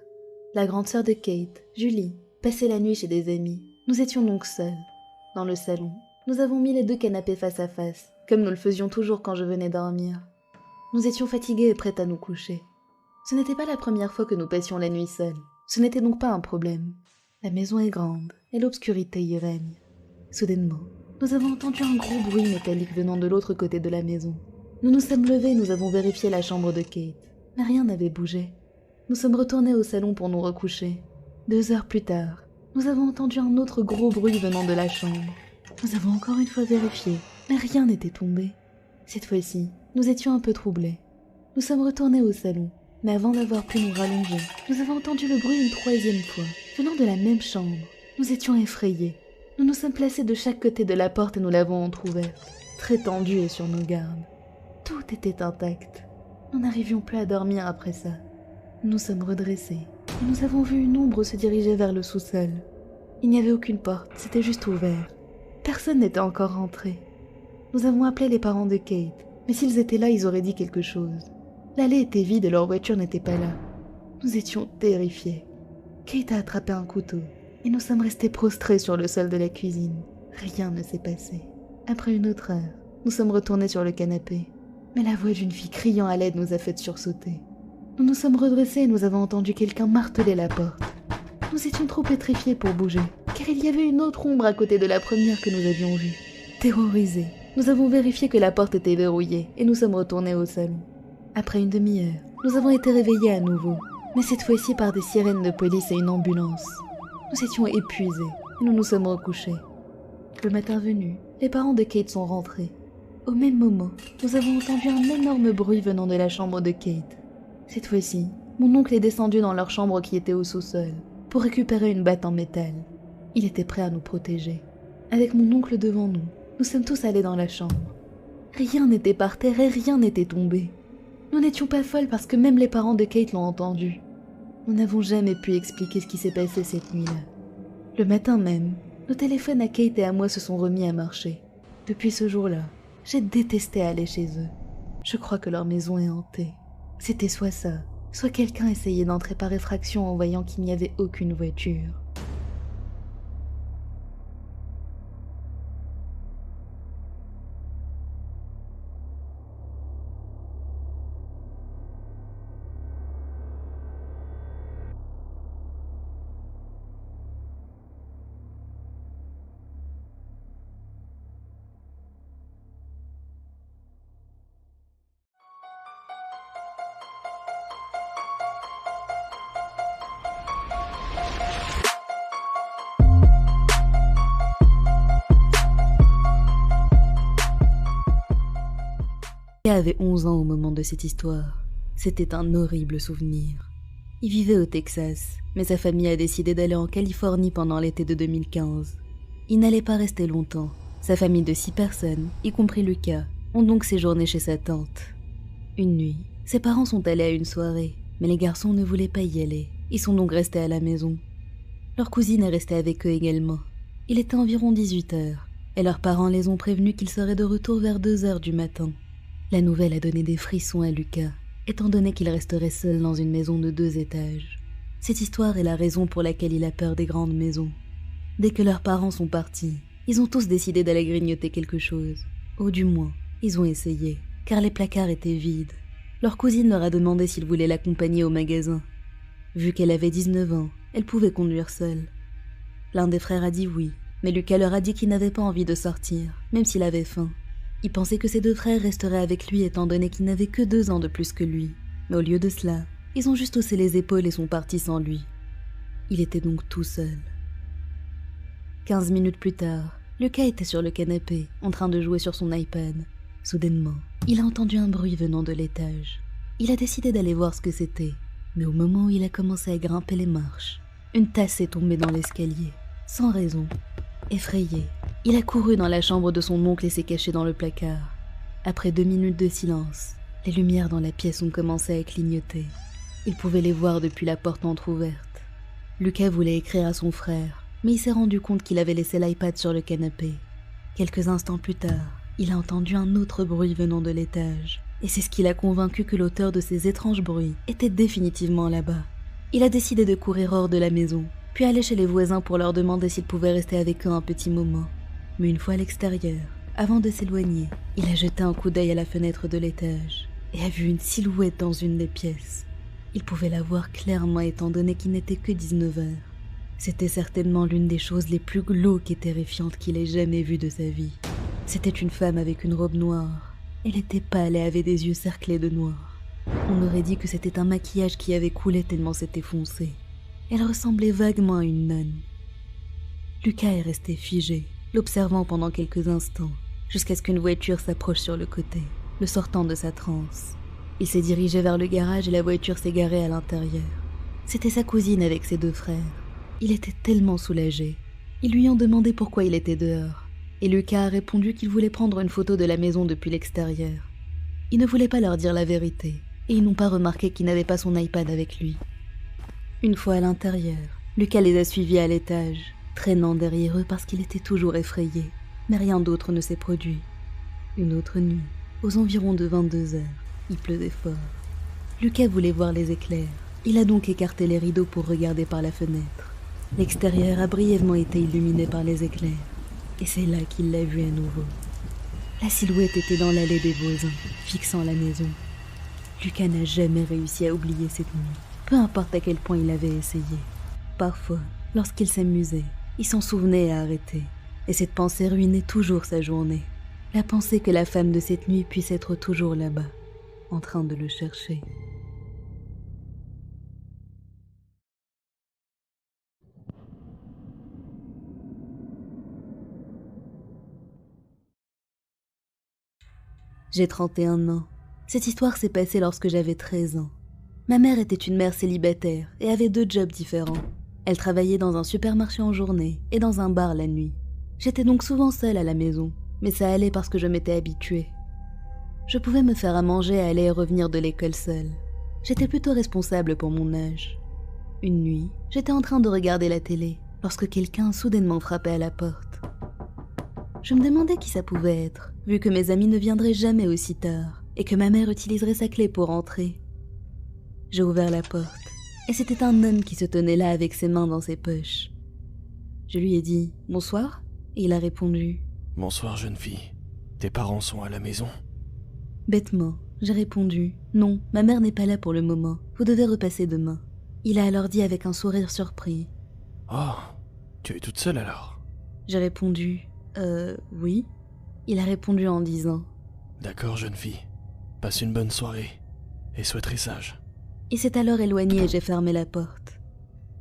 La grande sœur de Kate, Julie, passait la nuit chez des amis. Nous étions donc seuls. Dans le salon, nous avons mis les 2 canapés face à face, comme nous le faisions toujours quand je venais dormir. Nous étions fatigués et prêts à nous coucher. Ce n'était pas la première fois que nous passions la nuit seuls. Ce n'était donc pas un problème. La maison est grande et l'obscurité y règne. Soudainement, nous avons entendu un gros bruit métallique venant de l'autre côté de la maison. Nous nous sommes levés et nous avons vérifié la chambre de Kate. Mais rien n'avait bougé. Nous sommes retournés au salon pour nous recoucher. 2 heures plus tard, nous avons entendu un autre gros bruit venant de la chambre. Nous avons encore une fois vérifié, mais rien n'était tombé. Cette fois-ci, nous étions un peu troublés. Nous sommes retournés au salon, mais avant d'avoir pu nous rallonger, nous avons entendu le bruit une 3e fois, venant de la même chambre. Nous étions effrayés. Nous nous sommes placés de chaque côté de la porte et nous l'avons entrouverte, très tendus et sur nos gardes. Tout était intact. Nous n'arrivions plus à dormir après ça. Nous sommes redressés et nous avons vu une ombre se diriger vers le sous-sol. Il n'y avait aucune porte, c'était juste ouvert. Personne n'était encore rentré. Nous avons appelé les parents de Kate, mais s'ils étaient là, ils auraient dit quelque chose. L'allée était vide et leur voiture n'était pas là. Nous étions terrifiés. Kate a attrapé un couteau et nous sommes restés prostrés sur le sol de la cuisine. Rien ne s'est passé. Après 1 autre heure, nous sommes retournés sur le canapé. Mais la voix d'une fille criant à l'aide nous a fait sursauter. Nous nous sommes redressés et nous avons entendu quelqu'un marteler la porte. Nous étions trop pétrifiés pour bouger, car il y avait une autre ombre à côté de la première que nous avions vue. Terrorisés, nous avons vérifié que la porte était verrouillée et nous sommes retournés au salon. Après 1 demi-heure, nous avons été réveillés à nouveau, mais cette fois-ci par des sirènes de police et une ambulance. Nous étions épuisés et nous nous sommes recouchés. Le matin venu, les parents de Kate sont rentrés. Au même moment, nous avons entendu un énorme bruit venant de la chambre de Kate. Cette fois-ci, mon oncle est descendu dans leur chambre qui était au sous-sol pour récupérer une batte en métal. Il était prêt à nous protéger. Avec mon oncle devant nous, nous sommes tous allés dans la chambre. Rien n'était par terre et rien n'était tombé. Nous n'étions pas folles parce que même les parents de Kate l'ont entendu. Nous n'avons jamais pu expliquer ce qui s'est passé cette nuit-là. Le matin même, nos téléphones à Kate et à moi se sont remis à marcher. Depuis ce jour-là, j'ai détesté aller chez eux. Je crois que leur maison est hantée. C'était soit ça, soit quelqu'un essayait d'entrer par effraction en voyant qu'il n'y avait aucune voiture. Lucas avait 11 ans au moment de cette histoire. C'était un horrible souvenir. Il vivait au Texas, mais sa famille a décidé d'aller en Californie pendant l'été de 2015. Il n'allait pas rester longtemps. Sa famille de 6 personnes, y compris Lucas, ont donc séjourné chez sa tante. Une nuit, ses parents sont allés à une soirée, mais les garçons ne voulaient pas y aller. Ils sont donc restés à la maison. Leur cousine est restée avec eux également. Il était environ 18 heures, et leurs parents les ont prévenus qu'ils seraient de retour vers 2 heures du matin. La nouvelle a donné des frissons à Lucas, étant donné qu'il resterait seul dans une maison de 2 étages. Cette histoire est la raison pour laquelle il a peur des grandes maisons. Dès que leurs parents sont partis, ils ont tous décidé d'aller grignoter quelque chose. Ou du moins, ils ont essayé, car les placards étaient vides. Leur cousine leur a demandé s'ils voulaient l'accompagner au magasin. Vu qu'elle avait 19 ans, elle pouvait conduire seule. L'un des frères a dit oui, mais Lucas leur a dit qu'il n'avait pas envie de sortir, même s'il avait faim. Il pensait que ses 2 frères resteraient avec lui étant donné qu'il n'avait que 2 ans de plus que lui. Mais au lieu de cela, ils ont juste haussé les épaules et sont partis sans lui. Il était donc tout seul. 15 minutes plus tard, Lucas était sur le canapé, en train de jouer sur son iPad. Soudainement, il a entendu un bruit venant de l'étage. Il a décidé d'aller voir ce que c'était, mais au moment où il a commencé à grimper les marches, une tasse est tombée dans l'escalier, sans raison. Effrayé, il a couru dans la chambre de son oncle et s'est caché dans le placard. Après 2 minutes de silence, les lumières dans la pièce ont commencé à clignoter. Il pouvait les voir depuis la porte entr'ouverte. Lucas voulait écrire à son frère, mais il s'est rendu compte qu'il avait laissé l'iPad sur le canapé. Quelques instants plus tard, il a entendu un autre bruit venant de l'étage, et c'est ce qui l'a convaincu que l'auteur de ces étranges bruits était définitivement là-bas. Il a décidé de courir hors de la maison, puis aller chez les voisins pour leur demander s'ils pouvaient rester avec eux un petit moment. Mais une fois à l'extérieur, avant de s'éloigner, il a jeté un coup d'œil à la fenêtre de l'étage et a vu une silhouette dans une des pièces. Il pouvait la voir clairement étant donné qu'il n'était que 19 heures. C'était certainement l'une des choses les plus glauques et terrifiantes qu'il ait jamais vues de sa vie. C'était une femme avec une robe noire. Elle était pâle et avait des yeux cerclés de noir. On aurait dit que c'était un maquillage qui avait coulé tellement c'était foncé. Elle ressemblait vaguement à une nonne. Lucas est resté figé, l'observant pendant quelques instants, jusqu'à ce qu'une voiture s'approche sur le côté, le sortant de sa transe. Il s'est dirigé vers le garage et la voiture s'est garée à l'intérieur. C'était sa cousine avec ses 2 frères. Il était tellement soulagé. Ils lui ont demandé pourquoi il était dehors, et Lucas a répondu qu'il voulait prendre une photo de la maison depuis l'extérieur. Il ne voulait pas leur dire la vérité, et ils n'ont pas remarqué qu'il n'avait pas son iPad avec lui. Une fois à l'intérieur, Lucas les a suivis à l'étage, traînant derrière eux parce qu'il était toujours effrayé, mais rien d'autre ne s'est produit. Une autre nuit, aux environs de 22 heures, il pleuvait fort. Lucas voulait voir les éclairs. Il a donc écarté les rideaux pour regarder par la fenêtre. L'extérieur a brièvement été illuminé par les éclairs, et c'est là qu'il l'a vue à nouveau. La silhouette était dans l'allée des voisins, fixant la maison. Lucas n'a jamais réussi à oublier cette nuit, peu importe à quel point il avait essayé. Parfois, lorsqu'il s'amusait, il s'en souvenait et arrêtait, et cette pensée ruinait toujours sa journée. La pensée que la femme de cette nuit puisse être toujours là-bas, en train de le chercher. J'ai 31 ans. Cette histoire s'est passée lorsque j'avais 13 ans. Ma mère était une mère célibataire et avait 2 jobs différents. Elle travaillait dans un supermarché en journée et dans un bar la nuit. J'étais donc souvent seule à la maison, mais ça allait parce que je m'étais habituée. Je pouvais me faire à manger et aller et revenir de l'école seule. J'étais plutôt responsable pour mon âge. Une nuit, j'étais en train de regarder la télé lorsque quelqu'un soudainement frappait à la porte. Je me demandais qui ça pouvait être, vu que mes amis ne viendraient jamais aussi tard et que ma mère utiliserait sa clé pour entrer. J'ai ouvert la porte et c'était un homme qui se tenait là avec ses mains dans ses poches. Je lui ai dit « Bonsoir » et il a répondu « Bonsoir jeune fille, tes parents sont à la maison ?» Bêtement, j'ai répondu « Non, ma mère n'est pas là pour le moment, vous devez repasser demain. » Il a alors dit avec un sourire surpris « Oh, tu es toute seule alors ?» J'ai répondu oui. Il a répondu en disant « D'accord jeune fille, passe une bonne soirée et sois très sage. » Il s'est alors éloigné et j'ai fermé la porte.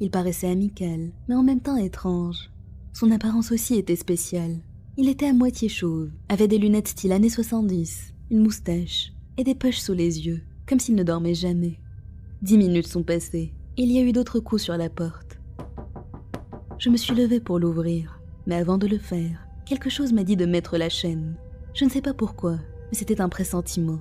Il paraissait amical, mais en même temps étrange. Son apparence aussi était spéciale. Il était à moitié chauve, avait des lunettes style années 70, une moustache, et des poches sous les yeux, comme s'il ne dormait jamais. 10 minutes sont passées, et il y a eu d'autres coups sur la porte. Je me suis levée pour l'ouvrir, mais avant de le faire, quelque chose m'a dit de mettre la chaîne. Je ne sais pas pourquoi, mais c'était un pressentiment.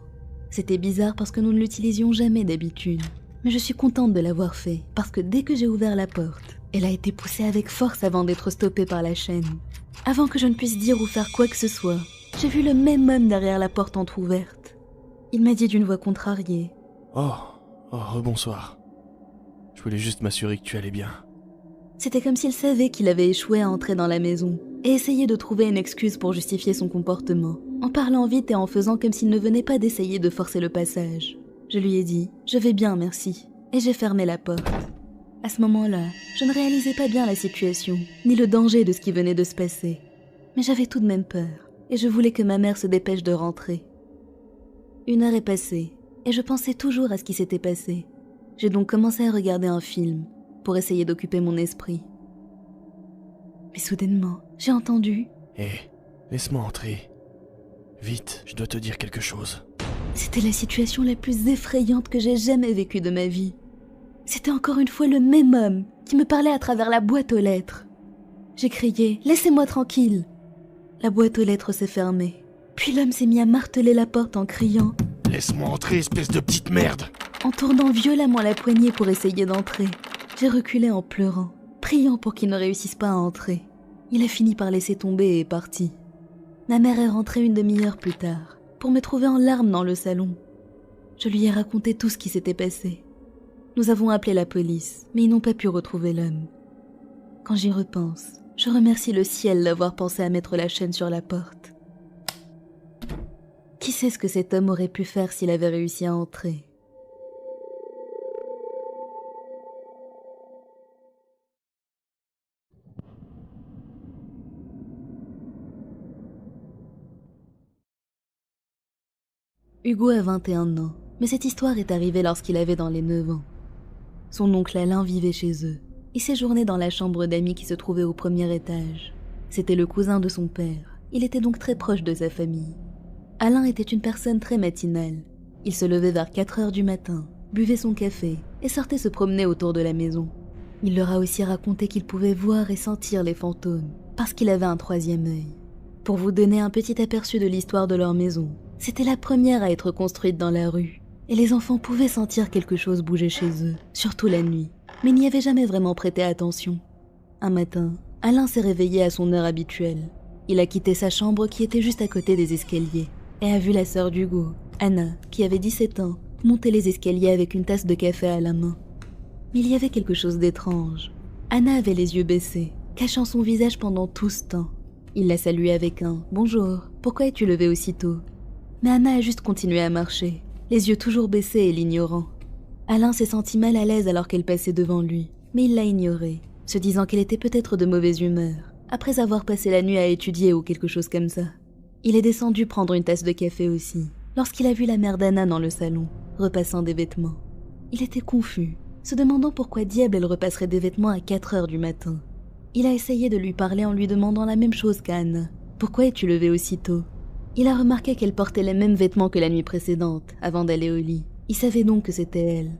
C'était bizarre parce que nous ne l'utilisions jamais d'habitude. Mais je suis contente de l'avoir fait, parce que dès que j'ai ouvert la porte, elle a été poussée avec force avant d'être stoppée par la chaîne. Avant que je ne puisse dire ou faire quoi que ce soit, j'ai vu le même homme derrière la porte entr'ouverte. Il m'a dit d'une voix contrariée. Oh, rebonsoir. Je voulais juste m'assurer que tu allais bien. C'était comme s'il savait qu'il avait échoué à entrer dans la maison et essayait de trouver une excuse pour justifier son comportement, en parlant vite et en faisant comme s'il ne venait pas d'essayer de forcer le passage. Je lui ai dit « Je vais bien, merci » et j'ai fermé la porte. À ce moment-là, je ne réalisais pas bien la situation, ni le danger de ce qui venait de se passer. Mais j'avais tout de même peur, et je voulais que ma mère se dépêche de rentrer. 1 heure est passée, et je pensais toujours à ce qui s'était passé. J'ai donc commencé à regarder un film, pour essayer d'occuper mon esprit. Mais soudainement, j'ai entendu... Hé, laisse-moi entrer. Vite, je dois te dire quelque chose. C'était la situation la plus effrayante que j'ai jamais vécue de ma vie. C'était encore une fois le même homme qui me parlait à travers la boîte aux lettres. J'ai crié « Laissez-moi tranquille !» La boîte aux lettres s'est fermée. Puis l'homme s'est mis à marteler la porte en criant « Laisse-moi entrer, espèce de petite merde !» en tournant violemment la poignée pour essayer d'entrer. J'ai reculé en pleurant, priant pour qu'il ne réussisse pas à entrer. Il a fini par laisser tomber et est parti. Ma mère est rentrée 1 demi-heure plus tard, pour me trouver en larmes dans le salon. Je lui ai raconté tout ce qui s'était passé. Nous avons appelé la police, mais ils n'ont pas pu retrouver l'homme. Quand j'y repense, je remercie le ciel d'avoir pensé à mettre la chaîne sur la porte. Qui sait ce que cet homme aurait pu faire s'il avait réussi à entrer ? Hugo a 21 ans, mais cette histoire est arrivée lorsqu'il avait dans les 9 ans. Son oncle Alain vivait chez eux. Il séjournait dans la chambre d'amis qui se trouvait au 1er étage. C'était le cousin de son père. Il était donc très proche de sa famille. Alain était une personne très matinale. Il se levait vers 4 heures du matin, buvait son café et sortait se promener autour de la maison. Il leur a aussi raconté qu'il pouvait voir et sentir les fantômes, parce qu'il avait un 3e œil. Pour vous donner un petit aperçu de l'histoire de leur maison, c'était la première à être construite dans la rue, et les enfants pouvaient sentir quelque chose bouger chez eux, surtout la nuit, mais n'y avaient jamais vraiment prêté attention. Un matin, Alain s'est réveillé à son heure habituelle. Il a quitté sa chambre qui était juste à côté des escaliers, et a vu la sœur d'Hugo, Anna, qui avait 17 ans, monter les escaliers avec une tasse de café à la main. Mais il y avait quelque chose d'étrange. Anna avait les yeux baissés, cachant son visage pendant tout ce temps. Il la saluait avec un « Bonjour, pourquoi es-tu levée aussitôt ?» Mais Anna a juste continué à marcher, les yeux toujours baissés et l'ignorant. Alain s'est senti mal à l'aise alors qu'elle passait devant lui, mais il l'a ignorée, se disant qu'elle était peut-être de mauvaise humeur, après avoir passé la nuit à étudier ou quelque chose comme ça. Il est descendu prendre une tasse de café aussi, lorsqu'il a vu la mère d'Anna dans le salon, repassant des vêtements. Il était confus, se demandant pourquoi diable elle repasserait des vêtements à 4 heures du matin. Il a essayé de lui parler en lui demandant la même chose qu'Anna. « Pourquoi es-tu levée aussitôt ?» Il a remarqué qu'elle portait les mêmes vêtements que la nuit précédente, avant d'aller au lit. Il savait donc que c'était elle.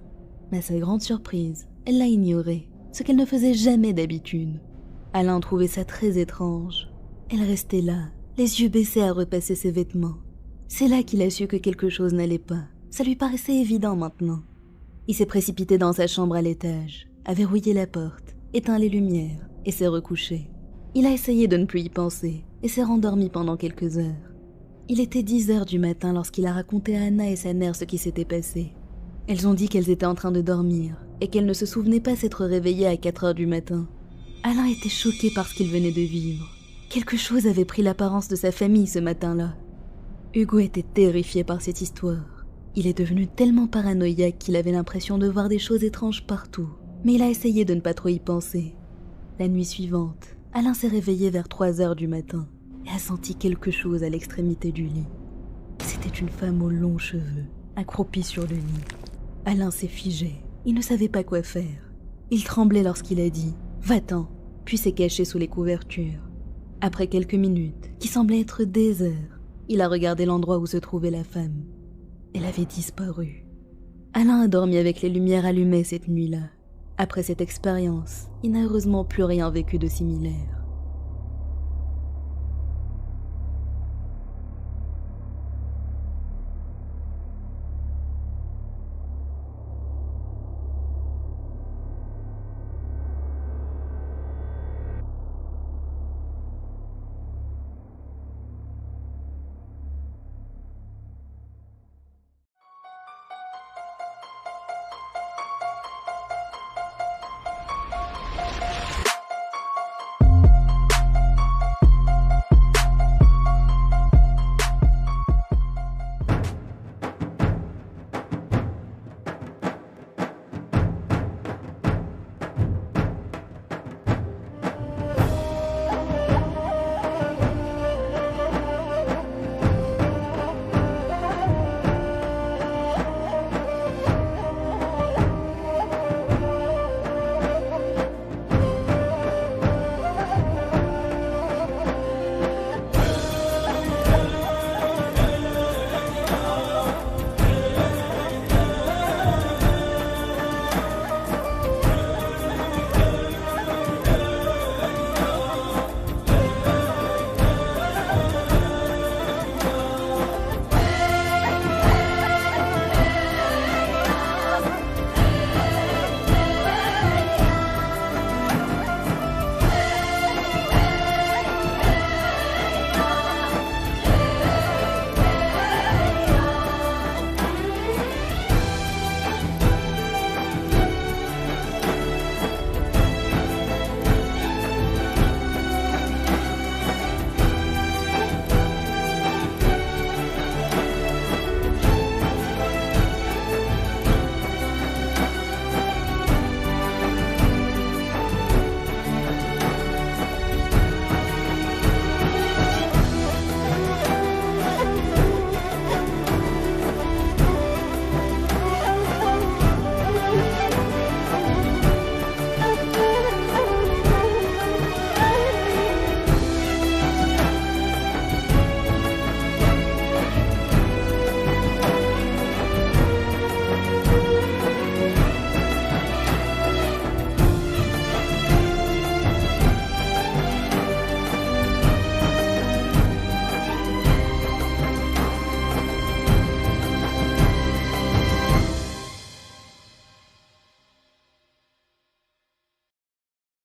Mais à sa grande surprise, elle l'a ignoré, ce qu'elle ne faisait jamais d'habitude. Alain trouvait ça très étrange. Elle restait là, les yeux baissés à repasser ses vêtements. C'est là qu'il a su que quelque chose n'allait pas. Ça lui paraissait évident maintenant. Il s'est précipité dans sa chambre à l'étage, a verrouillé la porte, éteint les lumières et s'est recouché. Il a essayé de ne plus y penser et s'est rendormi pendant quelques heures. Il était 10 heures du matin lorsqu'il a raconté à Anna et sa mère ce qui s'était passé. Elles ont dit qu'elles étaient en train de dormir et qu'elles ne se souvenaient pas s'être réveillées à 4 heures du matin. Alain était choqué par ce qu'il venait de vivre. Quelque chose avait pris l'apparence de sa famille ce matin-là. Hugo était terrifié par cette histoire. Il est devenu tellement paranoïaque qu'il avait l'impression de voir des choses étranges partout, mais il a essayé de ne pas trop y penser. La nuit suivante, Alain s'est réveillé vers 3 heures du matin et a senti quelque chose à l'extrémité du lit. C'était une femme aux longs cheveux, accroupie sur le lit. Alain s'est figé, il ne savait pas quoi faire. Il tremblait lorsqu'il a dit « Va-t'en », puis s'est caché sous les couvertures. Après quelques minutes, qui semblaient être des heures, il a regardé l'endroit où se trouvait la femme. Elle avait disparu. Alain a dormi avec les lumières allumées cette nuit-là. Après cette expérience, il n'a heureusement plus rien vécu de similaire.